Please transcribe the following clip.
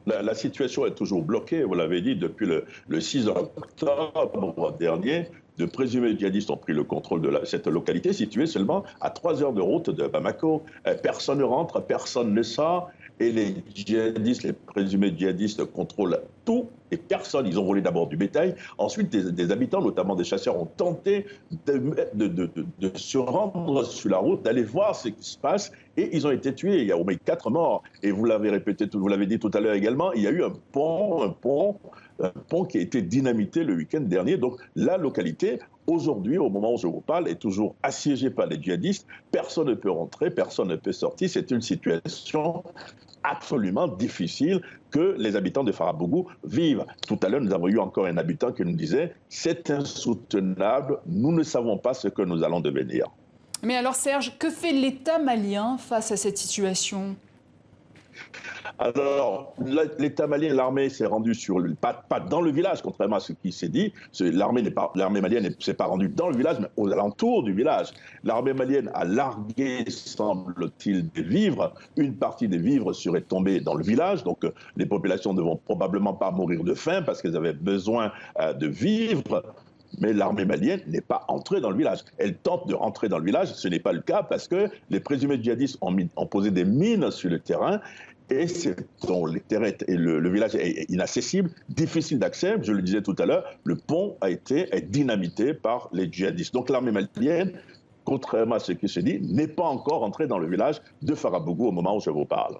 La situation est toujours bloquée, vous l'avez dit, depuis le 6 octobre dernier. De présumés djihadistes ont pris le contrôle de cette localité située seulement à 3 heures de route de Bamako. Personne ne rentre, personne ne sort. Et les djihadistes, les présumés djihadistes contrôlent tout et personne. Ils ont volé d'abord du bétail. Ensuite, des habitants, notamment des chasseurs, ont tenté de se rendre sur la route, d'aller voir ce qui se passe. Et ils ont été tués. Il y a au moins 4 morts. Et vous l'avez répété, vous l'avez dit tout à l'heure également, il y a eu un pont qui a été dynamité le week-end dernier. Donc la localité, aujourd'hui, au moment où je vous parle, est toujours assiégée par les djihadistes. Personne ne peut rentrer, personne ne peut sortir. C'est une situation absolument difficile que les habitants de Farabougou vivent. Tout à l'heure, nous avons eu encore un habitant qui nous disait « c'est insoutenable, nous ne savons pas ce que nous allons devenir ». Mais alors Serge, que fait l'État malien face à cette situation ? Alors, l'État malien, l'armée s'est rendue pas dans le village, contrairement à ce qui s'est dit. L'armée malienne ne s'est pas rendue dans le village, mais aux alentours du village. L'armée malienne a largué, semble-t-il, des vivres. Une partie des vivres serait tombée dans le village, donc les populations ne vont probablement pas mourir de faim parce qu'elles avaient besoin de vivres. Mais l'armée malienne n'est pas entrée dans le village. Elle tente de rentrer dans le village, ce n'est pas le cas parce que les présumés djihadistes ont posé des mines sur le terrain et le village est inaccessible, difficile d'accès. Je le disais tout à l'heure, le pont est dynamité par les djihadistes. Donc l'armée malienne, contrairement à ce qui se dit, n'est pas encore entrée dans le village de Farabougou au moment où je vous parle.